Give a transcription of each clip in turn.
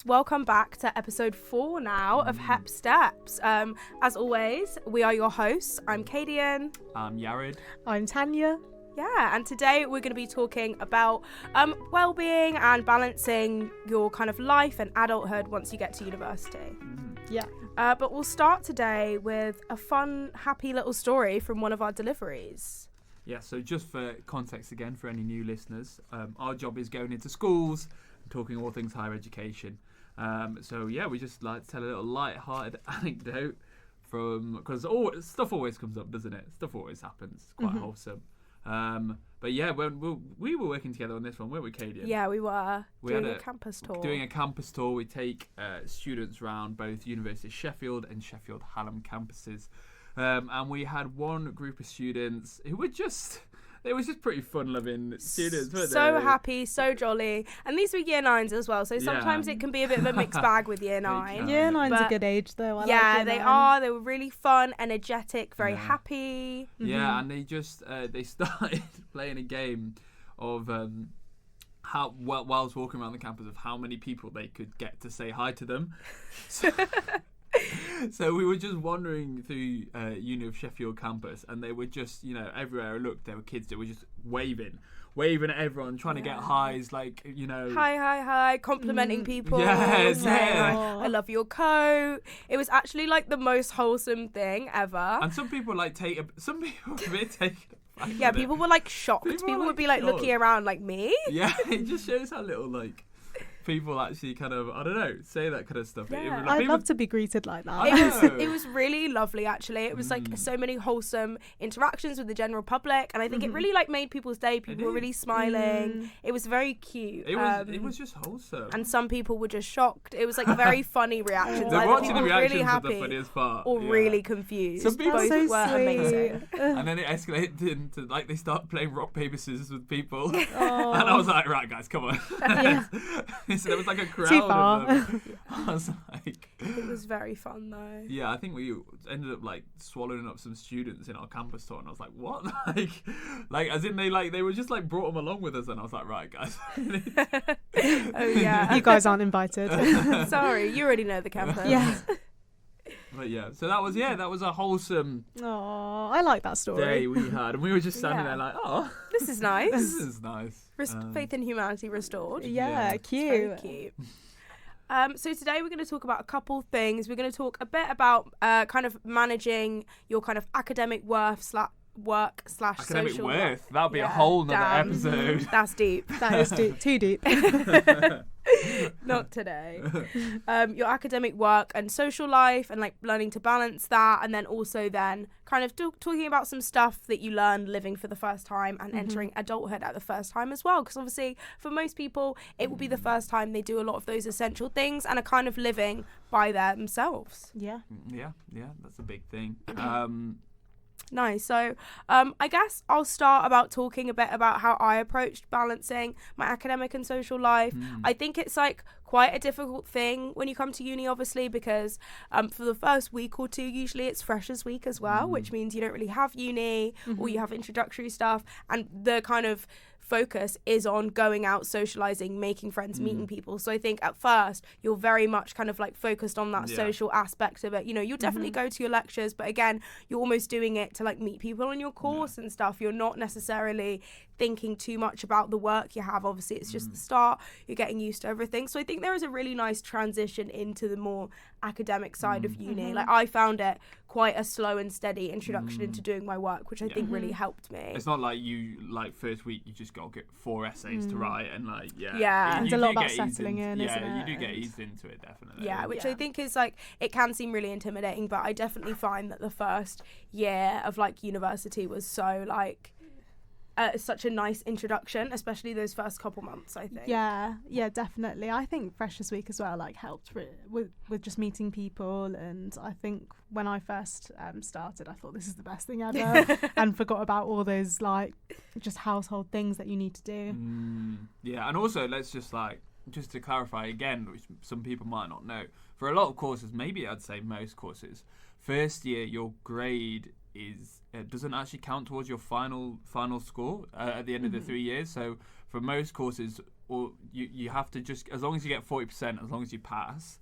Welcome back to episode 4 now of Hepp Steps. As always, we are your hosts. I'm Kaydian. I'm Yared. I'm Tanya. Yeah, and today we're going to be talking about well-being and balancing your kind of life and adulthood once you get to university. Yeah. But we'll start today with a fun, happy little story from one of our deliveries. Yeah, so just for context again, for any new listeners, our job is going into schools and talking all things higher education. We just like to tell a little light-hearted anecdote because stuff always comes up, doesn't it? Stuff always happens. It's quite wholesome. But yeah, when we were working together on this one, weren't we, Kaydian? Yeah, we were doing had a campus tour. Doing a campus tour, we take students around both University of Sheffield and Sheffield Hallam campuses. And we had one group of students who were just pretty fun-loving students, weren't so they? happy, so jolly. And these were year 9s as well, so sometimes it can be a bit of a mixed bag with year 9. Year 9's a good age, though. They are. They were really fun, energetic, very happy. Yeah, and they just they started playing a game of while I was walking around the campus of how many people they could get to say hi to them. So we were just wandering through Uni of Sheffield campus, and they were just, everywhere I looked, there were kids that were just waving at everyone, trying to get highs, Hi, complimenting people. Yes, saying, I love your coat. It was actually like the most wholesome thing ever. And some people were a bit taken aback. Yeah, people were like shocked. People would be like shocked. Looking around like me. Yeah, it just shows how little people actually kind of, I don't know, say that kind of stuff. Yeah. I'd love to be greeted like that. It was really lovely, actually. It was like so many wholesome interactions with the general public, and I think it really made people's day. People were really smiling. It was very cute. It was just wholesome. And some people were just shocked. It was like very funny reactions. They're watching people the reactions really happy of the funniest part. or really confused. Some people both so were sweet. amazing. And then it escalated into they start playing rock paper scissors with people, and I was like, right guys, come on. So there was like a crowd Too far. of them. I was like, It was very fun though. yeah, I think we ended up swallowing up some students in our campus tour, and I was like, what? As in they were just brought them along with us, and I was like, right guys. Oh yeah. You guys aren't invited. Sorry, you already know the campus. Yeah. But yeah, so that was a wholesome Oh, I like that story. day we had, and we were just standing there like, oh, This is nice. this is nice. Faith in humanity restored. Yeah, Yeah. cute. Very cute. So today we're going to talk about a couple things. We're going to talk a bit about kind of managing your kind of academic work / Academic social worth. That'll be a Yeah, whole nother damn. episode. That's deep. That is too deep. Not today. Your academic work and social life, and learning to balance that, and then also kind of talking about some stuff that you learned living for the first time and entering adulthood at the first time as well, because obviously for most people it will be the first time they do a lot of those essential things and are kind of living by themselves. Yeah. Yeah, that's a big thing. Nice. So I guess I'll start about talking a bit about how I approached balancing my academic and social life. I think it's quite a difficult thing when you come to uni, obviously, because for the first week or two, usually it's freshers week as well, which means you don't really have uni or you have introductory stuff, and the kind of focus is on going out, socializing, making friends, meeting people. So I think at first you're very much kind of focused on that social aspect of it. You'll definitely go to your lectures, but again, you're almost doing it to meet people on your course and stuff. You're not necessarily thinking too much about the work you have. Obviously, it's just the start. You're getting used to everything. So I think there is a really nice transition into the more academic side of uni. I found it quite a slow and steady introduction into doing my work, which I think really helped me. It's not you first week you just got to get 4 essays to write and It's a lot about settling in, isn't it? You do get eased into it, definitely. Yeah, which I think is it can seem really intimidating, but I definitely find that the first year of university was so such a nice introduction, especially those first couple months, I think. Yeah, definitely. I think Freshers Week as well helped with just meeting people, and I think when I first started, I thought this is the best thing ever, and forgot about all those just household things that you need to do. Yeah, and also let's just to clarify again, which some people might not know, for a lot of courses, maybe I'd say most courses, first year your grade doesn't actually count towards your final score at the end of the 3 years. So for most courses, or you have to just, as long as you get 40%, as long as you pass,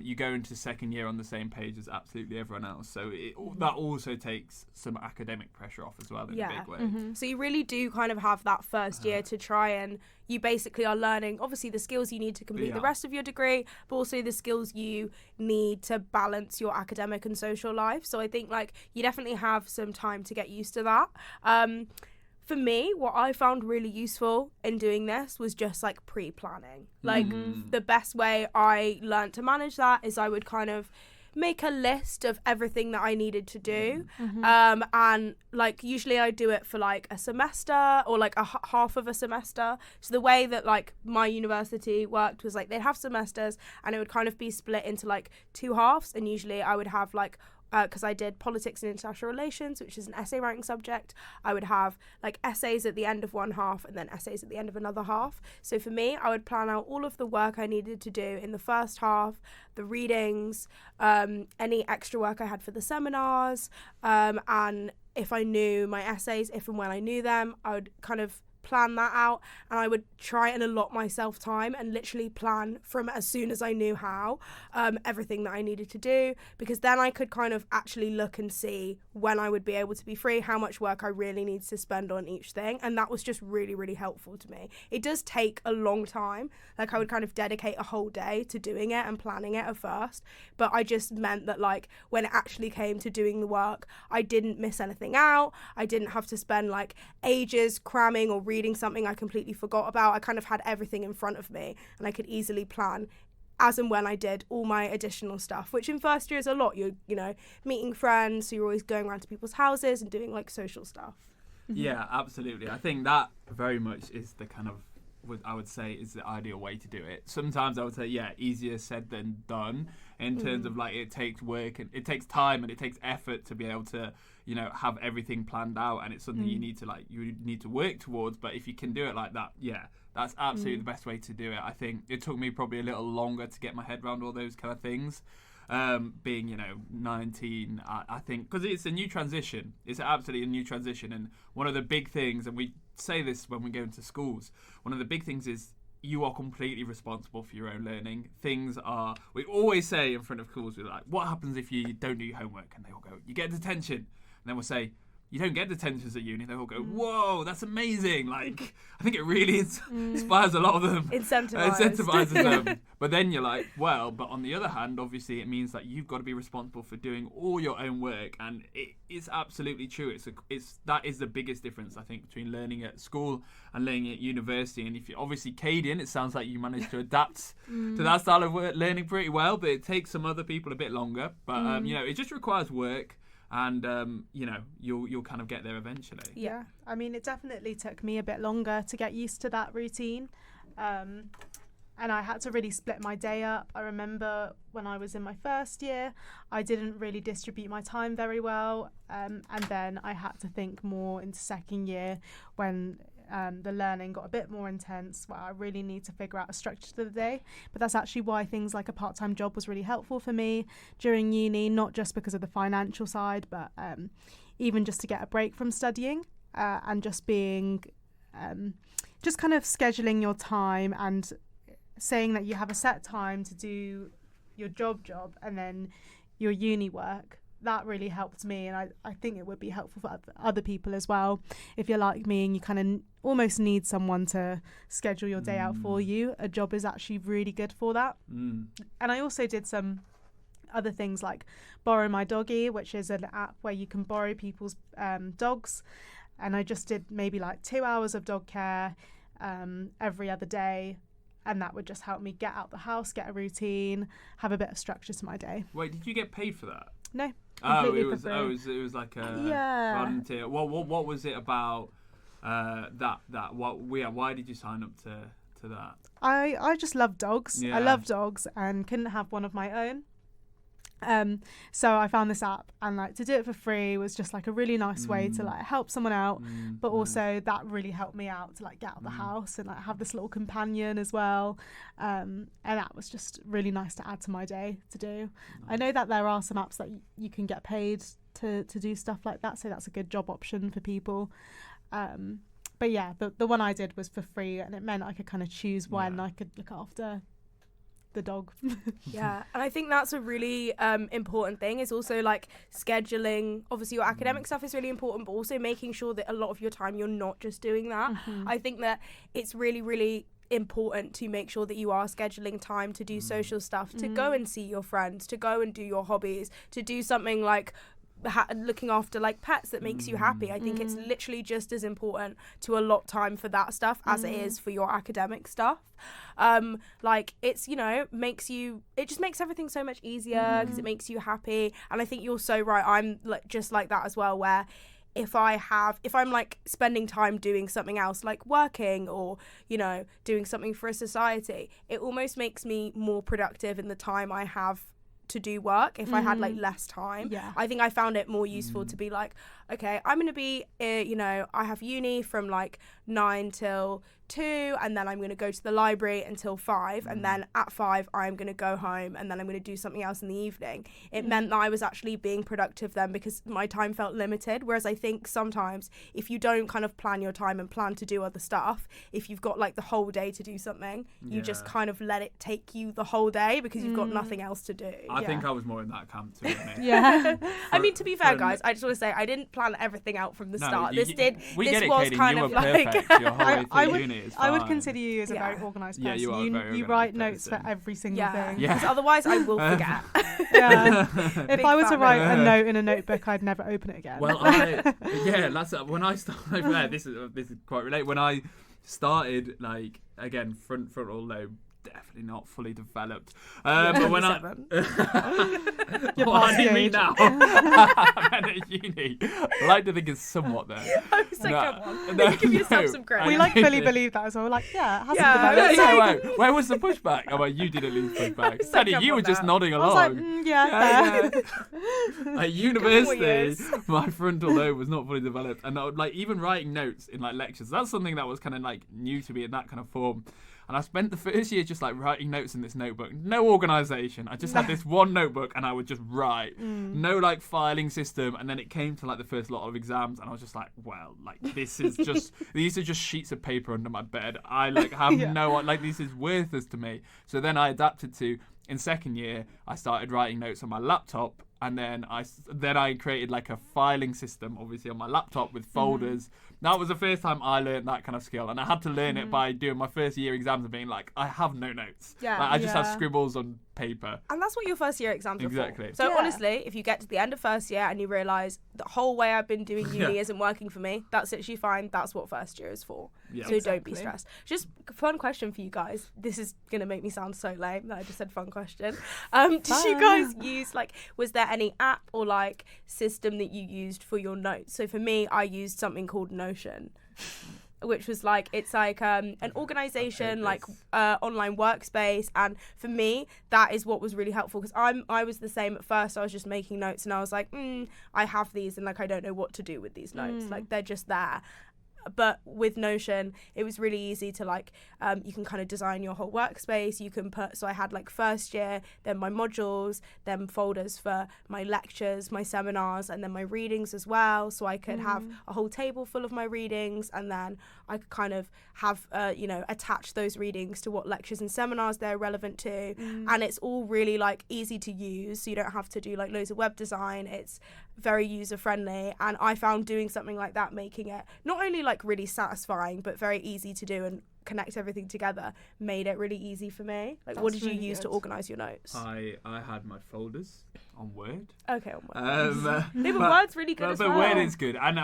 you go into second year on the same page as absolutely everyone else. So that also takes some academic pressure off as well in a big way. So you really do kind of have that first year to try, and you basically are learning obviously the skills you need to complete the rest of your degree, but also the skills you need to balance your academic and social life. So I think like you definitely have some time to get used to that. For me, what I found really useful in doing this was just like pre-planning. Like the best way I learned to manage that is I would kind of make a list of everything that I needed to do. And like usually I do it for like a semester or like half of a semester. So the way that like my university worked was like they'd have semesters and it would kind of be split into like 2 halves, and usually I would have like because I did politics and international relations, which is an essay writing subject, I would have like essays at the end of one half and then essays at the end of another half. So for me, I would plan out all of the work I needed to do in the first half, the readings, any extra work I had for the seminars, and if I knew my essays, if and when I knew them, I would kind of plan that out, and I would try and allot myself time and literally plan from as soon as I knew how everything that I needed to do, because then I could kind of actually look and see when I would be able to be free, how much work I really need to spend on each thing, and that was just really, really helpful to me. It does take a long time, like I would kind of dedicate a whole day to doing it and planning it at first, but I just meant that like when it actually came to doing the work, I didn't miss anything out. I didn't have to spend like ages cramming or reading something I completely forgot about. I kind of had everything in front of me and I could easily plan as and when I did all my additional stuff, which in first year is a lot. You're, you know, meeting friends, so you're always going around to people's houses and doing like social stuff. Yeah, absolutely. I think that very much is the kind of, what I would say is the ideal way to do it. Sometimes I would say, yeah, easier said than done in terms of like it takes work and it takes time and it takes effort to be able to, you know, have everything planned out, and it's something you need to work towards. But if you can do it like that, yeah, that's absolutely the best way to do it. I think it took me probably a little longer to get my head around all those kind of things. Being, you know, 19, I think, because it's a new transition. It's absolutely a new transition. And one of the big things, and we say this when we go into schools, one of the big things is you are completely responsible for your own learning. We always say in front of schools, we're like, what happens if you don't do your homework? And they all go, you get detention. And then we'll say, you don't get detentions at uni. They all go, whoa, that's amazing. Like, I think it really inspires a lot of them. Incentivizes them. But then you're like, well, but on the other hand, obviously it means that you've got to be responsible for doing all your own work. And it's absolutely true. That is the biggest difference, I think, between learning at school and learning at university. And if you obviously Kaydian, it sounds like you managed to adapt to that style of learning pretty well, but it takes some other people a bit longer. But, you know, it just requires work. And, you know, you'll kind of get there eventually. Yeah, I mean, it definitely took me a bit longer to get used to that routine. And I had to really split my day up. I remember when I was in my first year, I didn't really distribute my time very well. And then I had to think more into second year when the learning got a bit more intense, where I really need to figure out a structure to the day. But that's actually why things like a part-time job was really helpful for me during uni, not just because of the financial side, but even just to get a break from studying and just being, just kind of scheduling your time and saying that you have a set time to do your job and then your uni work. That really helped me, and I think it would be helpful for other people as well. If you're like me and you kind of almost need someone to schedule your day out for you, a job is actually really good for that. And I also did some other things like Borrow My Doggy, which is an app where you can borrow people's dogs. And I just did maybe like 2 hours of dog care every other day. And that would just help me get out the house, get a routine, have a bit of structure to my day. Wait, did you get paid for that? No. It was like a volunteer. What was it about that? Why did you sign up to that? I just love dogs. Yeah. I love dogs and couldn't have one of my own. So I found this app, and like to do it for free was just like a really nice way to like help someone out, but also that really helped me out to like get out of the house and like have this little companion as well, and that was just really nice to add to my day to do. Nice. I know that there are some apps that you can get paid to do stuff like that, so that's a good job option for people. But yeah, the one I did was for free, and it meant I could kind of choose when I could look after the dog. Yeah, and I think that's a really important thing, is also like scheduling. Obviously your academic stuff is really important, but also making sure that a lot of your time you're not just doing that. I think that it's really, really important to make sure that you are scheduling time to do social stuff, to go and see your friends, to go and do your hobbies, to do something like looking after like pets that makes you happy. I think it's literally just as important to allot time for that stuff as it is for your academic stuff. Like it's, you know, it just makes everything so much easier because it makes you happy. And I think you're so right. I'm like just like that as well, where if I'm like spending time doing something else, like working or, you know, doing something for a society, it almost makes me more productive in the time I have to do work. If I had like less time, I think I found it more useful to be like, okay, I'm gonna be you know, I have uni from like 9 till 2, and then I'm gonna go to the library until 5, and then at 5 I'm gonna go home, and then I'm gonna do something else in the evening. It meant that I was actually being productive then, because my time felt limited. Whereas I think sometimes if you don't kind of plan your time and plan to do other stuff, if you've got like the whole day to do something, you just kind of let it take you the whole day because you've got nothing else to do. I think I was more in that camp, to be honest. I mean, to be fair, guys, I just want to say I didn't plan everything out from the start. We this get it, was Kaydian, kind you of were like perfect your whole way through uni. I would consider you as a very organised person. Yeah, you are a very you write notes for every single thing. Because otherwise I will forget. If I were to write a note in a notebook, I'd never open it again. Well, that's when I started. This is quite related. When I started, like, again, frontal lobe, definitely not fully developed. But when I what do you mean now? I'm at uni. I like to think it's somewhat there. I was like, come on, give yourself some credit. We like fully believe that as well. We're like, it hasn't developed. Yeah, where was the pushback? I'm like, you didn't leave pushback. Tanya, you were just nodding along. I was like, At university, my frontal lobe was not fully developed, and I would, like, even writing notes in like lectures. That's something that was kind of like new to me in that kind of form. And I spent the first year just like writing notes in this notebook. No organisation. I just had this one notebook and I would just write. No like filing system. And then it came to like the first lot of exams and I was just like, well, like this is just, these are just sheets of paper under my bed. I like have like this is worthless to me. So then I adapted to, in second year, I started writing notes on my laptop. And then I created like a filing system, obviously on my laptop with folders. That was the first time I learned that kind of skill, and I had to learn it by doing my first year exams and being like, I have no notes. Like, I just have scribbles on paper. And that's what your first year exams are for. So honestly, if you get to the end of first year and you realise the whole way I've been doing uni isn't working for me, that's literally fine. That's what first year is for. So don't be stressed. Just a fun question for you guys. This is going to make me sound so lame that I just said fun question. Did you guys use, like, was there any app or like system that you used for your notes? So for me, I used something called Notion, which was like, it's like an organisation, like online workspace. And for me, that is what was really helpful, because I was the same at first. I was just making notes and I was like, I have these and like I don't know what to do with these notes. Like they're just there. But with Notion, it was really easy to like, you can kind of design your whole workspace. You can so I had like first year, then my modules, then folders for my lectures, my seminars, and then my readings as well. So I could have a whole table full of my readings, and then I could kind of have, attach those readings to what lectures and seminars they're relevant to. And it's all really like easy to use. So you don't have to do like loads of web design. It's very user friendly. And I found doing something like that, making it not only like really satisfying but very easy to do and connect everything together, made it really easy for me. Like, what did you use to organise your notes? I had my folders on Word. Okay, on Word. But Word's really good as well. But Word is good, and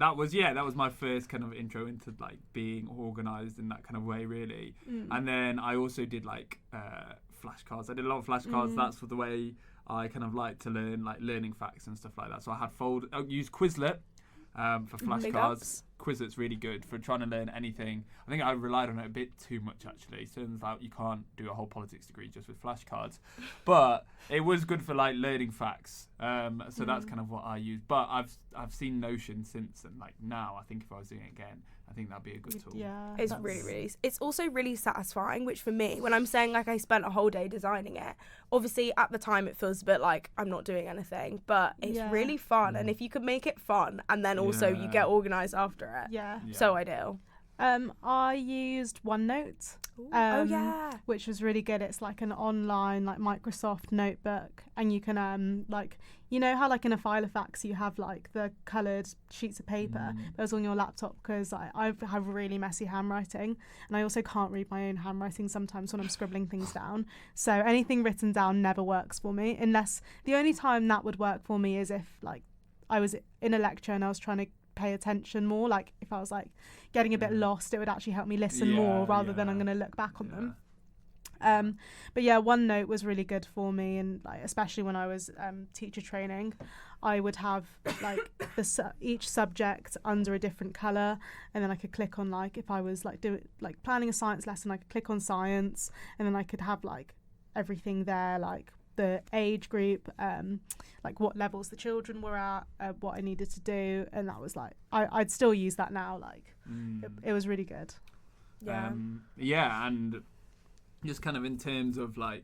that was my first kind of intro into like being organised in that kind of way, really. And then I also did like flashcards. I did a lot of flashcards. That's the way I kind of like to learn, like learning facts and stuff like that. So I used Quizlet for flashcards. Quizlet's really good for trying to learn anything. I think I relied on it a bit too much, actually. Turns out you can't do a whole politics degree just with flashcards. But it was good for like learning facts. So that's kind of what I use. But I've seen Notion since, and like now I think if I was doing it again, I think that'd be a good tool. Yeah, it's really, it's also really satisfying, which for me, when I'm saying like I spent a whole day designing it, obviously at the time it feels a bit like I'm not doing anything, but it's really fun. And if you could make it fun and then also you get organised after it. Yeah. So ideal. I used OneNote, Oh yeah. which was really good. It's like an online like Microsoft notebook, and you can like, you know how like in a Filofax you have like the coloured sheets of paper. Those on your laptop, because I have really messy handwriting, and I also can't read my own handwriting sometimes when I'm scribbling things down. So anything written down never works for me, unless the only time that would work for me is if like I was in a lecture and I was trying to pay attention more. Like if I was like getting a bit lost, it would actually help me listen more rather than I'm going to look back on them. But yeah, OneNote was really good for me, and like especially when I was teacher training, I would have like each subject under a different colour, and then I could click on like if I was like planning a science lesson, I could click on science, and then I could have like everything there, like the age group, like what levels the children were at, what I needed to do, and that was like I'd still use that now. Like it was really good. And just kind of in terms of like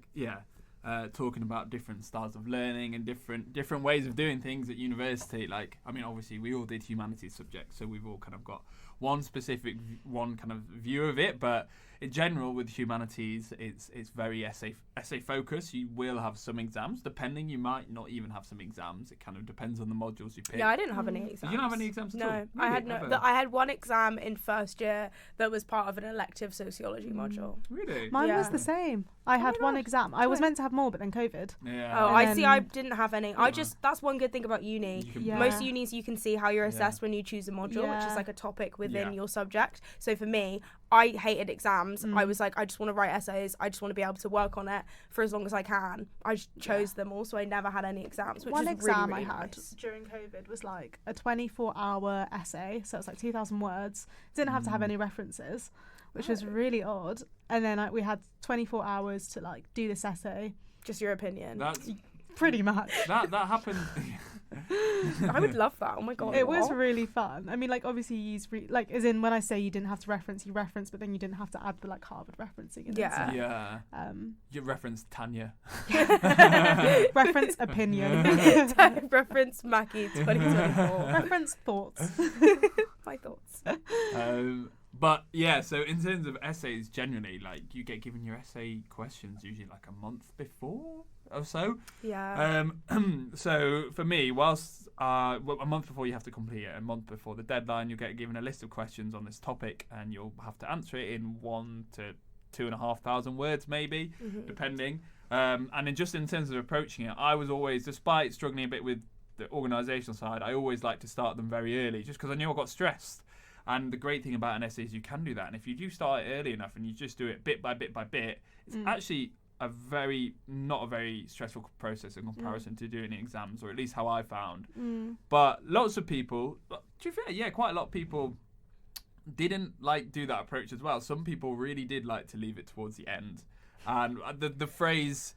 talking about different styles of learning and different ways of doing things at university. Like, I mean, obviously we all did humanities subjects, so we've all kind of got one kind of view of it, but in general with humanities it's very essay focused. You will have some exams, depending, you might not even have some exams. It kind of depends on the modules you pick. Yeah, I didn't have any exams. You didn't have any exams at all? No, I had one exam in first year that was part of an elective sociology module. Really? Mine was the same. I had one exam. I was meant to have more, but then COVID. Yeah. I see. I didn't have any. That's one good thing about uni. Yeah. Most unis you can see how you're assessed when you choose a module, which is like a topic within your subject. So for me, I hated exams. I was like, I just want to write essays. I just want to be able to work on it for as long as I can. I just chose them all, so I never had any exams. Which one is exam really, really I had nice. during COVID was like a 24-hour essay, so it's like 2,000 words. Didn't have to have any references, which was really odd. And then we had 24 hours to like do this essay. Just your opinion. That's pretty much. That happened. I would love that. Oh my god. It was really fun. I mean, like obviously you use like as in when I say you didn't have to reference, you reference, but then you didn't have to add the like Harvard referencing. Yeah. You referenced Tanya. Reference opinion. Reference Mackie 2024. Reference thoughts. My thoughts. But yeah, so in terms of essays, generally, like you get given your essay questions usually like a month before or so. Yeah. So for me, whilst a month before you have to complete it, a month before the deadline, you'll get given a list of questions on this topic, and you'll have to answer it in 1,000 to 2,500 words, maybe, depending. And in terms of approaching it, I was always, despite struggling a bit with the organisational side, I always like to start them very early, just because I knew I got stressed. And the great thing about an essay is you can do that. And if you do start it early enough and you just do it bit by bit by bit, it's actually not a very stressful process in comparison to doing exams, or at least how I found. But lots of people, to be fair, quite a lot of people didn't like do that approach as well. Some people really did like to leave it towards the end. And the phrase,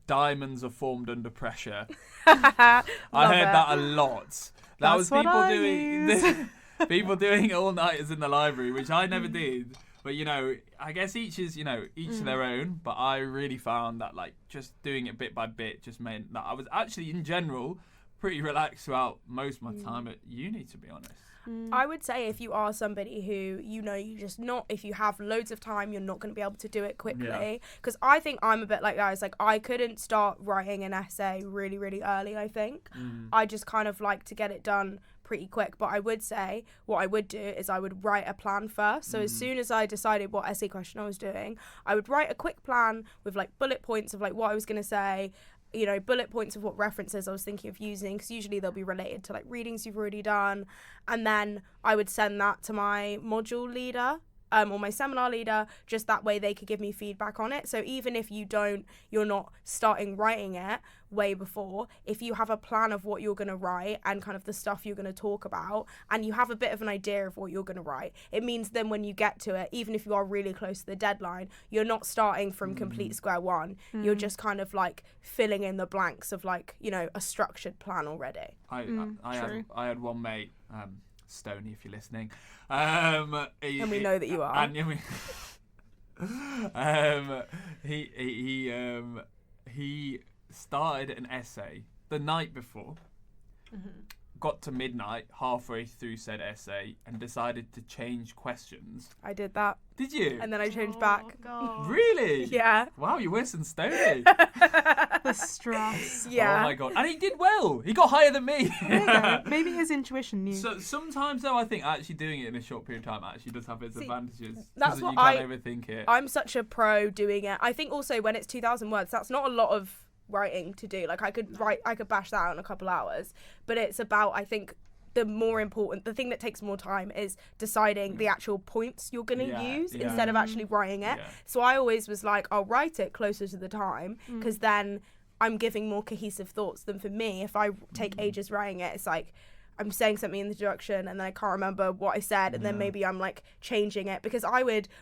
diamonds are formed under pressure, I heard that a lot. That was people doing people doing all-nighters in the library, which I never did. But, I guess each to their own. But I really found that, like, just doing it bit by bit just meant that I was actually, in general, pretty relaxed throughout most of my time at uni, to be honest. I would say if you are somebody who, if you have loads of time, you're not going to be able to do it quickly. Because I think I'm a bit like guys, like I couldn't start writing an essay really, really early, I think. I just kind of like to get it done pretty quick. But I would say what I would do is I would write a plan first. So as soon as I decided what essay question I was doing, I would write a quick plan with like bullet points of like what I was going to say, bullet points of what references I was thinking of using, because usually they'll be related to like readings you've already done. And then I would send that to my module leader or my seminar leader, just that way they could give me feedback on it. So even if you're not starting writing it way before, if you have a plan of what you're going to write and kind of the stuff you're going to talk about, and you have a bit of an idea of what you're going to write, it means then when you get to it, even if you are really close to the deadline, you're not starting from complete square one. You're just kind of like filling in the blanks of like, a structured plan already. I had one mate, Stoney, if you're listening. And we know that you are. And he started an essay the night before, got to midnight halfway through said essay and decided to change questions. I did that. Did you? And then I changed back. God. Really? Yeah. Wow, you're worse than Stoney. The stress. Yeah. Oh my god. And he did well. He got higher than me. There you go. Maybe his intuition knew. So sometimes though, I think actually doing it in a short period of time actually does have its advantages. that's 'Cause what you can't overthink it. I'm such a pro doing it. I think also when it's 2,000 words, that's not a lot of writing to do. Like I could bash that out in a couple hours, but it's about, I think, the thing that takes more time is deciding the actual points you're going to use instead of actually writing it. So I always was like, I'll write it closer to the time, because then I'm giving more cohesive thoughts than for me. If I take ages writing it, it's like I'm saying something in the introduction and then I can't remember what I said, and then maybe I'm like changing it, because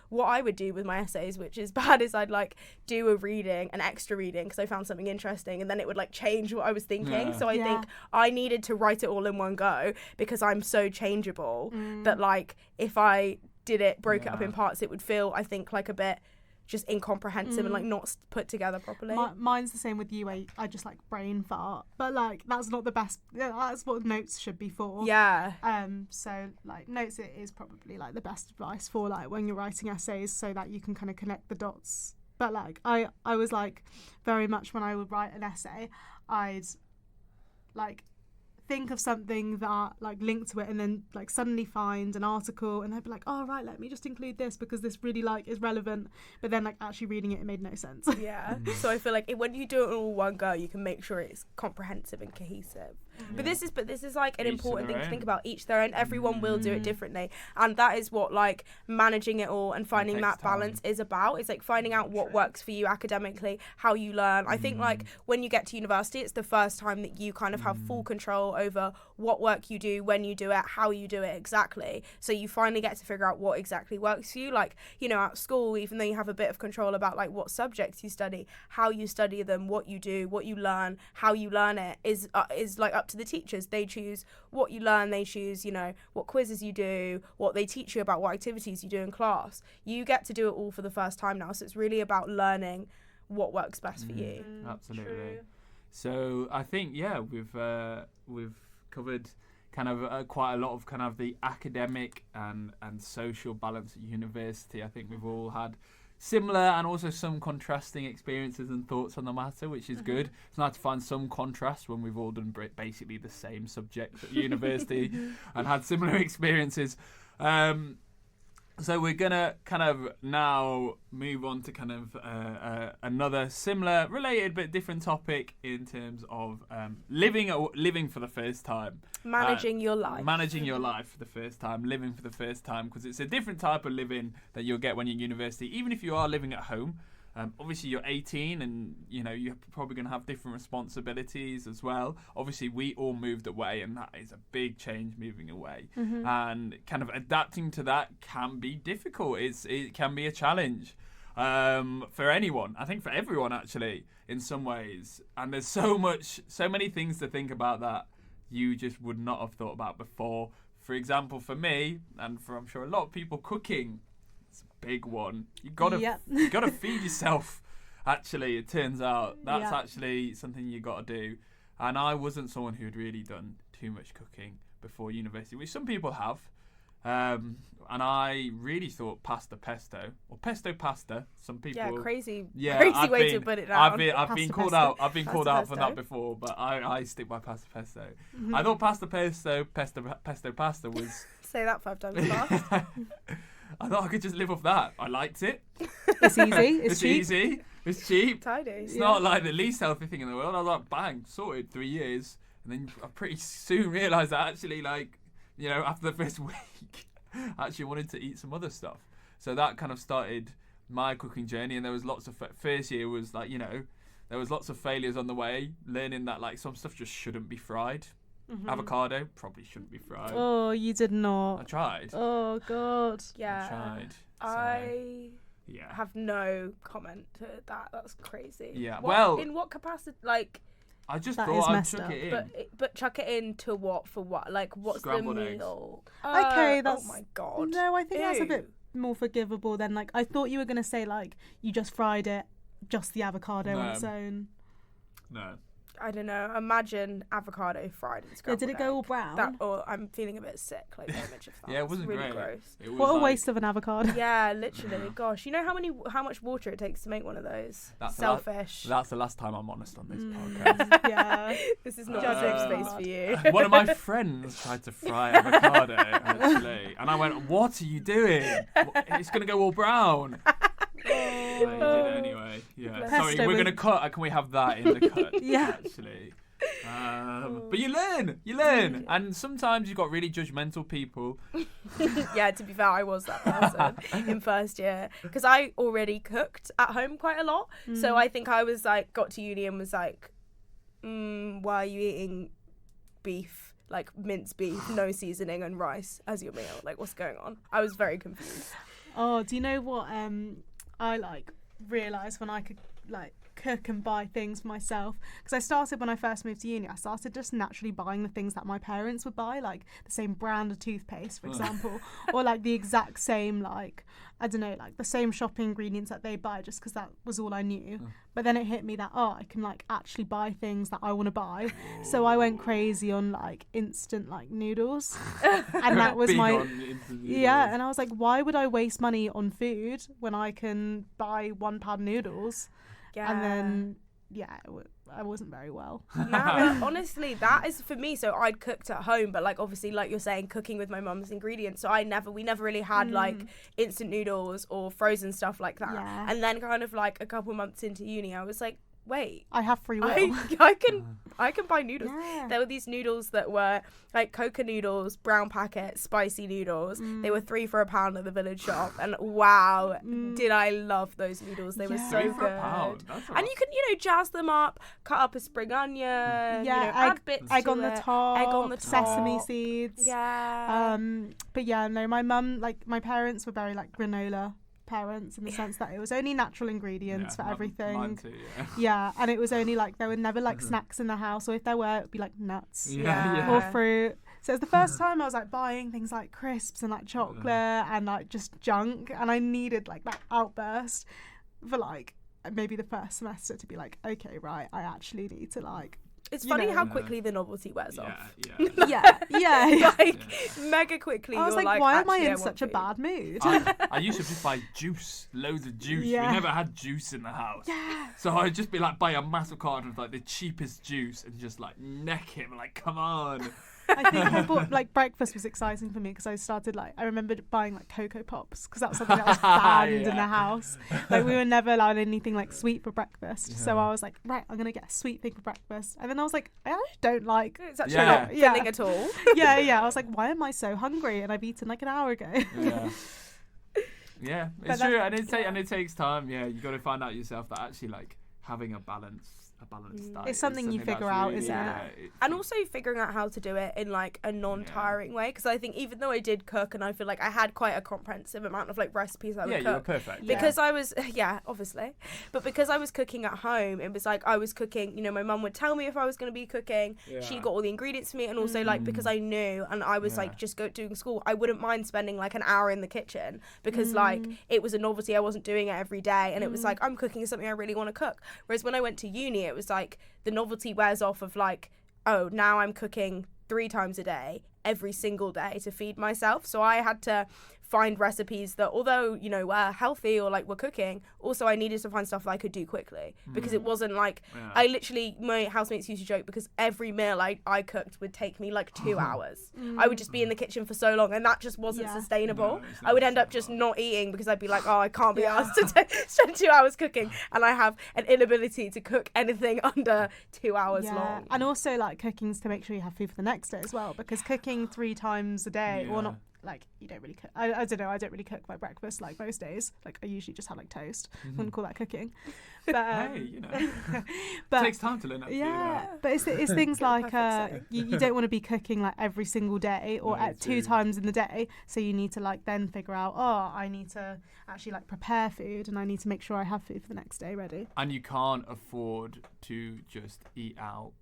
what I would do with my essays, which is bad, is I'd like do an extra reading because I found something interesting, and then it would like change what I was thinking. So I think I needed to write it all in one go, because I'm so changeable that like if I broke it up in parts, it would feel, I think, like a bit just incomprehensive and like not put together properly. Mine's the same with you, where I just like brain fart, but like that's not the best. That's what notes should be for. Yeah. So like notes is probably like the best advice for like when you're writing essays, so that you can kind of connect the dots. But like I was like very much, when I would write an essay, I'd like think of something that like linked to it, and then like suddenly find an article, and I'd be like, oh right, let me just include this because this really like is relevant, but then like actually reading it made no sense. So I feel like when you do it all one go, you can make sure it's comprehensive and cohesive. But this is like an important thing to think about. Each their own. Everyone will do it differently, and that is what like managing it all and finding that balance is about. It's like finding out what works for you academically, how you learn. I think like when you get to university, it's the first time that you kind of have full control over what work you do, when you do it, how you do it exactly. So you finally get to figure out what exactly works for you. Like, you know, at school, even though you have a bit of control about like what subjects you study, how you study them, what you do, what you learn, how you learn it is like up to the teachers. They choose what you learn, they choose, you know, what quizzes you do, what they teach you about, what activities you do in class. You get to do it all for the first time now, so it's really about learning what works best for you. Absolutely. True. So I think we've covered kind of quite a lot of kind of the academic and social balance at university. I think we've all had similar and also some contrasting experiences and thoughts on the matter, which is good. It's nice to find some contrast when we've all done basically the same subjects at university and had similar experiences. So we're going to kind of now move on to kind of another similar, related but different topic in terms of living for the first time. Managing your life. Managing your life for the first time, living for the first time, because it's a different type of living that you'll get when you're at university, even if you are living at home. Obviously, you're 18 and, you know, you're probably going to have different responsibilities as well. Obviously, we all moved away, and that is a big change, moving away. And kind of adapting to that can be difficult. It can be a challenge for anyone. I think for everyone, actually, in some ways. And there's so many things to think about that you just would not have thought about before. For example, for me, and for I'm sure a lot of people, cooking. Big one. You gotta feed yourself. Actually, it turns out that's actually something you gotta do. And I wasn't someone who had really done too much cooking before university, which some people have. And I really thought pasta pesto or pesto pasta. Some people crazy way to put it down. I've been called out. I've been called out for that before, but I stick by pasta pesto. I thought pasta pesto pasta was. Say that 5 times fast. I thought I could just live off that. I liked it. It's easy. It's cheap. Easy. It's cheap. Tidy. It's not like the least healthy thing in the world. I was like, bang, sorted, 3 years. And then I pretty soon realised that actually, like, you know, after the first week, I actually wanted to eat some other stuff. So that kind of started my cooking journey. And there was lots of, first year was like, you know, there was lots of failures on the way, learning that, like, some stuff just shouldn't be fried. Avocado probably shouldn't be fried. Oh, you did not. I tried. Oh, God. Yeah. I tried. I have no comment to that. That's crazy. Yeah. In what capacity? Like, I just that thought I'd is chuck messed it in. but chuck it into what for what? Like, what's Scrambled the eggs. meal? Okay, that's. Oh my God. No, I think that's a Ew. bit more forgivable than like. I thought you were gonna say like you just fried it, just the avocado on its own. No. I don't know. Imagine avocado fried and Yeah, scrambled did it go all egg. brown? Or I'm feeling a bit sick. Like the image of that. Yeah, it wasn't really great. gross. It was What a like- waste of an avocado. Yeah, literally. Gosh, you know how much water it takes to make one of those? That's Selfish. That's the last time I'm honest on this podcast. Yeah. This is not Uh, a safe space for you. One of my friends tried to fry avocado, actually, and I went, "What are you doing? It's gonna go all brown." He did it anyway. Yeah. Bless Sorry, Pesto we're with- gonna cut. Can we have that in the cut? Yeah. Actually. But you learn, and sometimes you've got really judgmental people. Yeah, to be fair, I was that person in first year because I already cooked at home quite a lot. So I think I was like, got to uni and was like, why are you eating beef, like minced beef, no seasoning and rice as your meal? Like, what's going on? I was very confused. Oh, do you know what I like realised when I could like cook and buy things for myself? Because I started when I first moved to uni, I started just naturally buying the things that my parents would buy, like the same brand of toothpaste, for example, or like the exact same, like, I don't know, like the same shopping ingredients that they buy, just because that was all I knew. But then it hit me that, I can like actually buy things that I want to buy. So I went crazy on like instant like noodles. And that was Big my... on instant noodles. Yeah, and I was like, why would I waste money on food when I can buy £1 noodles? Yeah. And then, I wasn't very well. Now, honestly, that is for me. So I'd cooked at home, but like obviously, like you're saying, cooking with my mum's ingredients. So we never really had like instant noodles or frozen stuff like that. Yeah. And then kind of like a couple months into uni, I was like, wait, I have free will. I can buy noodles. Yeah. There were these noodles that were like coca noodles, brown packet, spicy noodles. They were £3 for £1 at the village shop, and wow, did I love those noodles? They were so £3 for good. £1. That's And you can, jazz them up, cut up a spring onion, add bits egg to on the it, top, egg on the top, sesame seeds. Yeah. But yeah, no, my mum, like my parents were very like granola parents in the sense that it was only natural ingredients for everything. Mine too, yeah. Yeah, and it was only like there were never like snacks in the house, or if there were, it would be like nuts Yeah. or fruit. So it was the first time I was like buying things like crisps and like chocolate and like just junk, and I needed like that outburst for like maybe the first semester to be like, okay, right, I actually need to like. It's you funny know. how quickly the novelty wears off. Yeah. Like mega quickly. I was you're like, why am I actually, in want such a food. bad mood? I used to just buy juice, loads of juice. Yeah. We never had juice in the house. Yeah. So I'd just be like, buy a massive carton of like the cheapest juice and just like neck him. Like, come on. I think I bought like breakfast was exciting for me because I started like I remembered buying like Cocoa Pops because that was something that was banned in the house. Like we were never allowed anything like sweet for breakfast. So I was like, right, I'm gonna get a sweet thing for breakfast. And then I was like, I actually don't like. It's actually Yeah. not filling at all. Yeah. I was like, why am I so hungry? And I've eaten like an hour ago. Yeah. Yeah, it's But true, and it takes time. Yeah, you got to find out yourself that actually like having a balanced diet. It's something you figure out, isn't it? And also figuring out how to do it in like a non-tiring way, because I think even though I did cook and I feel like I had quite a comprehensive amount of like recipes I would Yeah, cook. you were perfect. Because I was, obviously. But because I was cooking at home, it was like I was cooking, my mum would tell me if I was going to be cooking. Yeah. She got all the ingredients for me. And also, like, because I knew and I was, like, just doing school, I wouldn't mind spending, like, an hour in the kitchen because, like, it was a novelty. I wasn't doing it every day. And it was like, I'm cooking something I really want to cook. Whereas when I went to uni, it was like the novelty wears off of, like, oh, now I'm cooking 3 times a day, every single day to feed myself. So I had to find recipes that, although, were healthy or like were cooking, also I needed to find stuff that I could do quickly because it wasn't like, I literally, my housemates used to joke because every meal I cooked would take me like 2 hours. I would just be in the kitchen for so long and that just wasn't sustainable. No, it's I would end up just not eating because I'd be like, oh, I can't be asked to spend 2 hours cooking, and I have an inability to cook anything under 2 hours long. And also like cooking's to make sure you have food for the next day as well, because cooking 3 times a day or not, like you don't really cook. I don't know, I don't really cook my breakfast like most days. Like I usually just have like toast. Wouldn't call that cooking. But Hey, but it takes time to learn how to do that. but it's things like Perfect you don't want to be cooking like every single day or No, at 2 too. times in the day, so you need to like then figure out, I need to actually like prepare food and I need to make sure I have food for the next day ready. And you can't afford to just eat out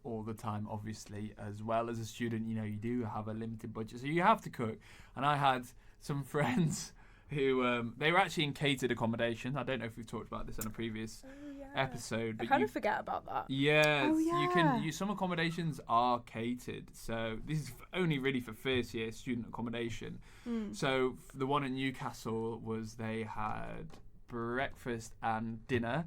all the time, obviously. As well as a student, you do have a limited budget, so you have to cook. And I had some friends who they were actually in catered accommodation. I don't know if we've talked about this on a previous episode. I But kind of forget about that. yes, Oh, yeah. some accommodations are catered. So this is only really for first year student accommodation. So the one in Newcastle they had breakfast and dinner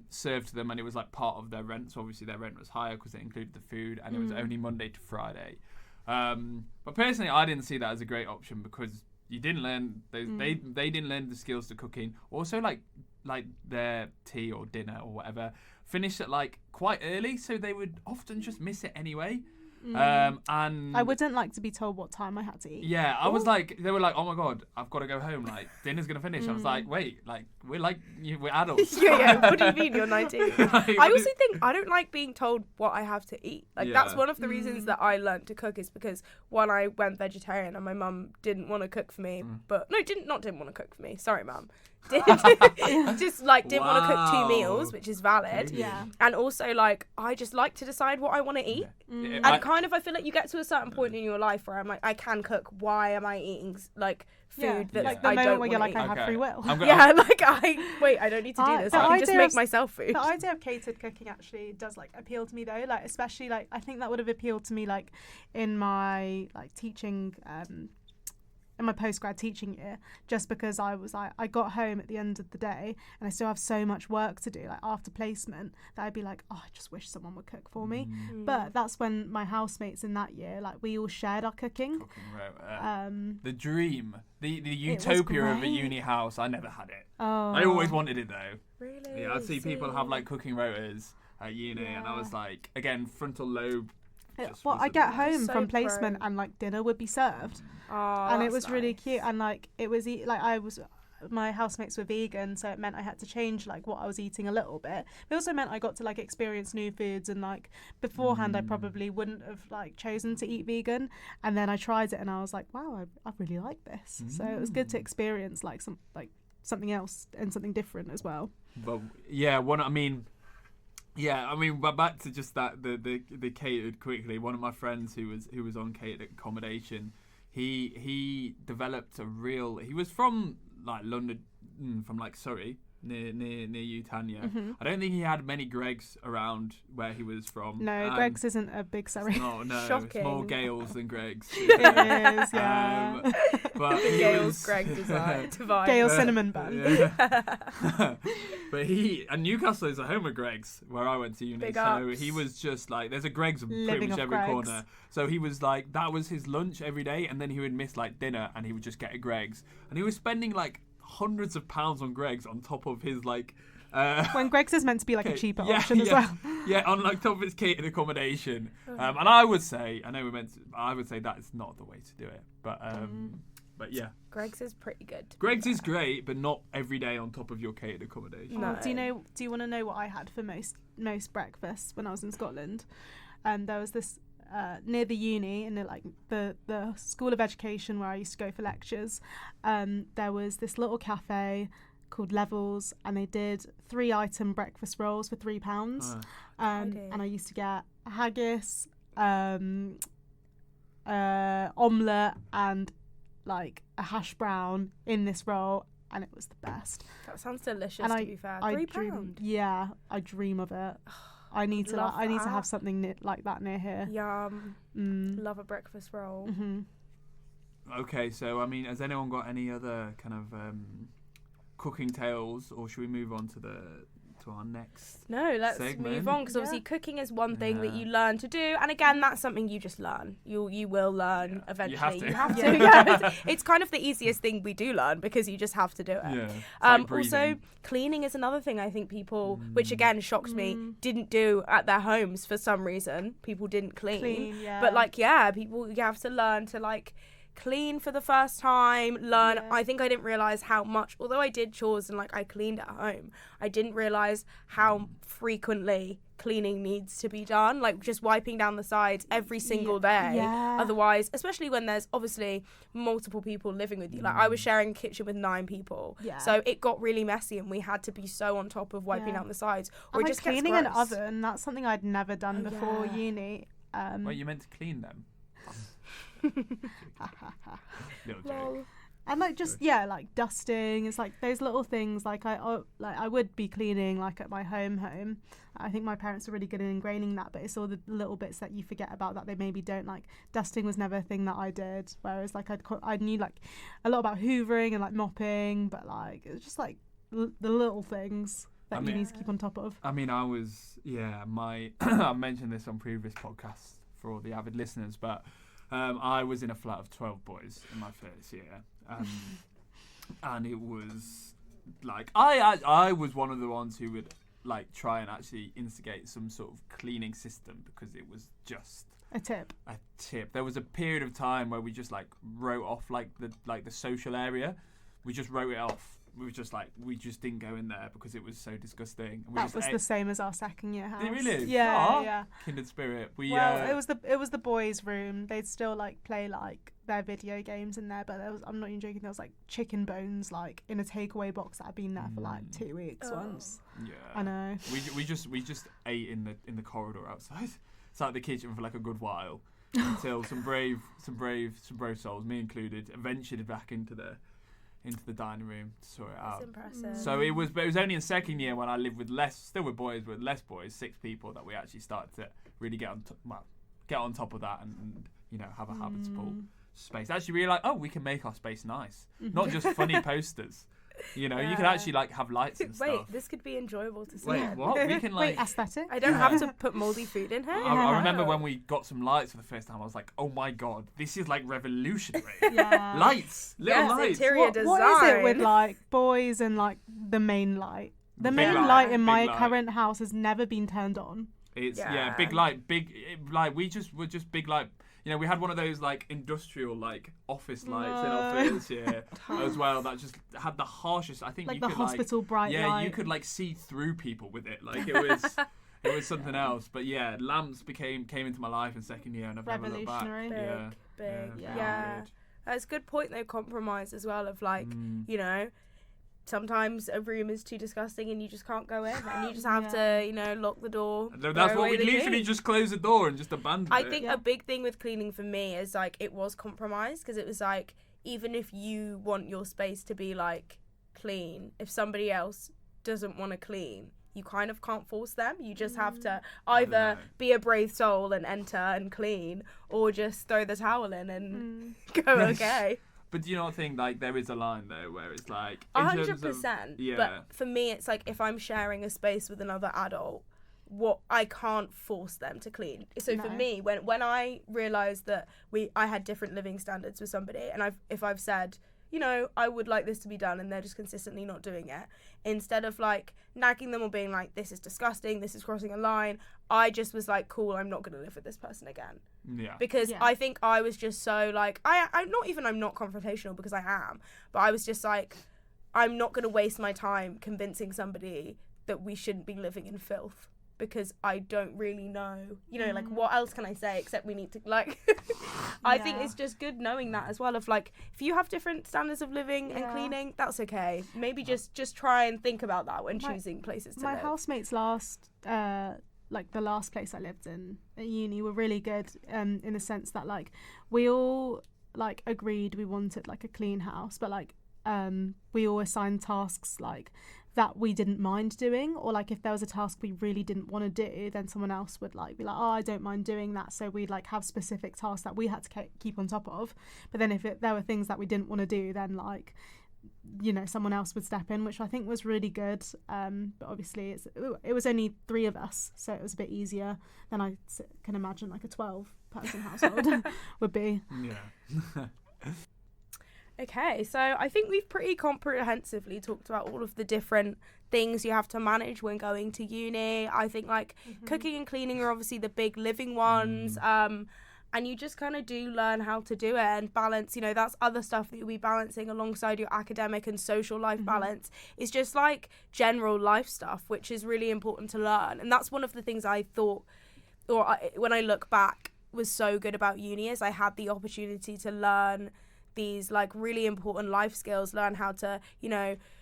served to them, and it was like part of their rent. So obviously their rent was higher because it included the food, and it was only Monday to Friday. But personally, I didn't see that as a great option because you didn't learn they didn't learn the skills to cooking. Also, like their tea or dinner or whatever finished at like quite early, so they would often just miss it anyway. And I wouldn't like to be told what time I had to eat. yeah, I was like, they were like, oh my god, I've got to go home. Like dinner's gonna finish. I was like, wait, like we're adults. Yeah. What do you mean you're 19? Like, I also think I don't like being told what I have to eat. Like that's Yeah. one of the reasons that I learned to cook is because when I went vegetarian and my mum didn't want to cook for me, but no, didn't want to cook for me. Sorry, mum. Just like didn't want to cook 2 meals, which is valid. Yeah. And also like I just like to decide what I want to eat. Yeah. And kind of I feel like you get to a certain point in your life where I'm like I can cook. Why am I eating like food that like the I moment don't where want you're to like, eat? I have free will. Yeah, like I don't need to do this. the I can just idea make of- myself food. The idea of catered cooking actually does like appeal to me though, like especially like I think that would have appealed to me like in my like teaching in my postgrad teaching year, just because I was like I got home at the end of the day and I still have so much work to do like after placement that I'd be like, oh, I just wish someone would cook for me. But that's when my housemates in that year, like we all shared our cooking. The dream, the was utopia of a great. uni house. I never had it. Oh, I always wanted it though. Really? Yeah, I'd see people have like cooking rotas at uni, and I was like, again, frontal lobe. just well, I wasn't get there. home So from placement pro. and like dinner would be served. Oh, And it that's was really nice. cute, and like it was my housemates were vegan, so it meant I had to change like what I was eating a little bit. It also meant I got to like experience new foods, and like beforehand I probably wouldn't have like chosen to eat vegan, and then I tried it and I was like, wow, I really like this. So it was good to experience like something else and something different as well. But yeah, but back to just that the catered quickly. One of my friends who was on catered accommodation, he developed he was from like London, from like Surrey, near you, Tanya. I don't think he had many Gregs around where he was from. No, Greg's isn't a big Surrey. No, Shocking. it's more Gales than Gregs. It is, yeah. But The he Gales was- Greg divide. Gale cinnamon bun. Yeah. But and Newcastle is a home of Greg's where I went to uni. Big so ups. he was just like, there's a Greg's pretty Living much off every Greggs. corner. So he was like, that was his lunch every day, and then he would miss like dinner, and he would just get a Greg's, and he was spending like hundreds of pounds on Greg's on top of his like. When Greg's is meant to be like a cheaper yeah, option as yeah. well. Yeah, on like top of his catered accommodation. And I would say, I would say that's not the way to do it. But yeah, Greg's is pretty good. Greg's is great, but not every day on top of your catered accommodation. No. Do you want to know what I had for most breakfasts when I was in Scotland? There was this near the uni in the School of Education where I used to go for lectures. There was this little cafe called Levels, and they did 3-item breakfast rolls for £3. And I used to get a haggis, omelette, and like a hash brown in this roll, and it was the best. That sounds delicious. And to be fair, I £3. Yeah, I dream of it. I need to love I need to that. have something like that near here. Yum. Love a breakfast roll. Okay, so I mean, has anyone got any other kind of cooking tales, or should we move on to our next? No, let's segment? move on, because obviously cooking is one thing that you learn to do, and again, that's something you just learn. You will learn eventually. You have to. Yeah, it's kind of the easiest thing we do learn because you just have to do it. Yeah. It's like Also, breathing. cleaning is another thing I think people, which again shocked me, didn't do at their homes for some reason. People didn't clean. Yeah. But people, you have to learn to like clean for the first time, learn. Yeah. I think I didn't realise how much, although I did chores and like I cleaned at home, I didn't realise how frequently cleaning needs to be done, like just wiping down the sides every single day. Yeah. Otherwise, especially when there's obviously multiple people living with you, like I was sharing a kitchen with 9 people, Yeah. so it got really messy and we had to be so on top of wiping Yeah. down the sides, or And it like just gets cleaning an gross. oven, that's something I'd never done Oh, before yeah. uni. Well, you meant to clean them. Little Lol. joke. And like just like dusting. It's like those little things. Like I would be cleaning like at my home. I think my parents are really good at ingraining that, but it's all the little bits that you forget about that they maybe don't. Like dusting was never a thing that I did, whereas like I knew like a lot about hoovering and like mopping, but like it was just like the little things that you need to keep on top of. I mean, I was I mentioned this on previous podcasts for all the avid listeners, but I was in a flat of 12 boys in my first year, and it was like I was one of the ones who would like try and actually instigate some sort of cleaning system, because it was just a tip. There was a period of time where we just like wrote off like the social area. We just wrote it off. We just didn't go in there because it was so disgusting. That was the same as our second year house. Did it really? Yeah. Kindred spirit. It was the boys' room. They'd still like play like their video games in there, but I'm not even joking. There was like chicken bones like in a takeaway box that had been there for like 2 weeks once. Yeah. I know. We just ate in the corridor outside. Sat at the kitchen for like a good while until some brave souls, me included, ventured back into the dining room to sort it out. That's impressive. So it was only in second year when I lived with less boys, 6 people, that we actually started to really get on top of that and have a habitable space. Actually realised, we can make our space nice, not just funny posters. You can actually like have lights and stuff. Wait, this could be enjoyable to see. Wait, what? We can like aesthetic. I don't have to put mouldy food in here. I remember when we got some lights for the first time, I was like, oh my god, this is like revolutionary. Lights, little lights. Interior design. What is it with like boys and like the main light? The main light in my current house has never been turned on. It's big light. We were just big light. We had one of those like industrial like office lights in our first year as well that just had the harshest. I think like you the could hospital bright light. Yeah, you could like see through people with it. Like it was something else. But yeah, lamps came into my life in second year, and I've never looked back. Big. Yeah. That's a good point though. Compromise as well of like sometimes a room is too disgusting and you just can't go in, and you just have to, lock the door. That's what we literally just close the door and just abandon it. I think a big thing with cleaning for me is like it was compromise, because it was like even if you want your space to be like clean, if somebody else doesn't want to clean, you kind of can't force them. You just have to either be a brave soul and enter and clean, or just throw the towel in and go okay. But do you not think like there is a line though where it's like 100%? But for me, it's like if I'm sharing a space with another adult, I can't force them to clean. So for me, when I realised that I had different living standards with somebody, and if I've said, I would like this to be done, and they're just consistently not doing it, instead of like nagging them or being like, this is disgusting, this is crossing a line, I just was like, cool, I'm not going to live with this person again. Yeah. Because I think I was just so like, I'm not confrontational, because I am, but I was just like, I'm not going to waste my time convincing somebody that we shouldn't be living in filth, because I don't really know, like what else can I say except we need to like, I think it's just good knowing that as well, of like, if you have different standards of living and cleaning, that's okay. Maybe just try and think about that when choosing places to live. My housemates the last place I lived in at uni were really good in the sense that like we all like agreed we wanted like a clean house, but like we all assigned tasks like that we didn't mind doing, or like if there was a task we really didn't want to do, then someone else would like be like, oh, I don't mind doing that. So we'd like have specific tasks that we had to keep on top of, but then if there were things that we didn't want to do, then like someone else would step in, which I think was really good. But obviously it was only 3 of us, so it was a bit easier than I can imagine like a 12-person household would be. Yeah. Okay, so I think we've pretty comprehensively talked about all of the different things you have to manage when going to uni. I think like cooking and cleaning are obviously the big living ones. And you just kind of do learn how to do it and balance, that's other stuff that you'll be balancing alongside your academic and social life balance. It's just like general life stuff, which is really important to learn. And that's one of the things I thought, when I look back, was so good about uni, is I had the opportunity to learn these like really important life skills, learn how to,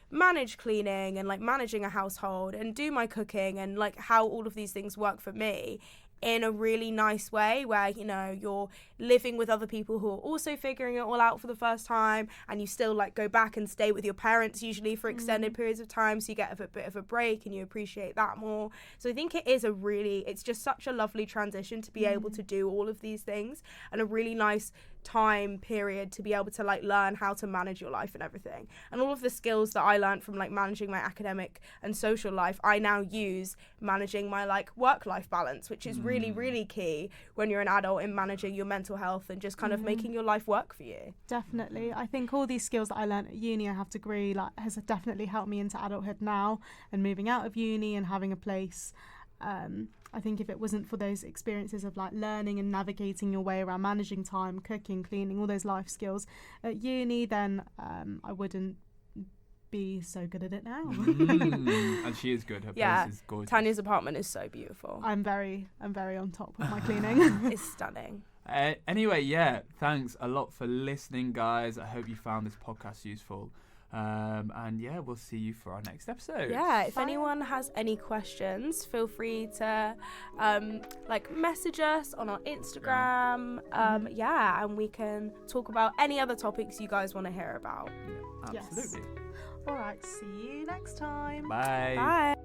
manage cleaning and like managing a household and do my cooking and like how all of these things work for me. in a really nice way where, you know, you're living with other people who are also figuring it all out for the first time, and you still like go back and stay with your parents usually for extended periods of time, so you get a bit of a break and you appreciate that more. So I think it's just such a lovely transition to be able to do all of these things, and a really nice time period to be able to like learn how to manage your life and everything. And all of the skills that I learned from like managing my academic and social life, I now use managing my like work-life balance, which is really, really key when you're an adult in managing your mental health and just kind of making your life work for you. Definitely. I think all these skills that I learned at uni, I have to agree, like has definitely helped me into adulthood now and moving out of uni and having a place. I think if it wasn't for those experiences of like learning and navigating your way around managing time, cooking, cleaning, all those life skills at uni, then I wouldn't be so good at it now. And she is good. Her place is gorgeous. Tanya's apartment is so beautiful. I'm very on top of my cleaning. It's stunning. Anyway, yeah, thanks a lot for listening, guys. I hope you found this podcast useful. And yeah, we'll see you for our next episode. Yeah, if anyone has any questions, feel free to like message us on our Instagram. And we can talk about any other topics you guys want to hear about. Yeah, absolutely. Yes. All right, see you next time. Bye. Bye.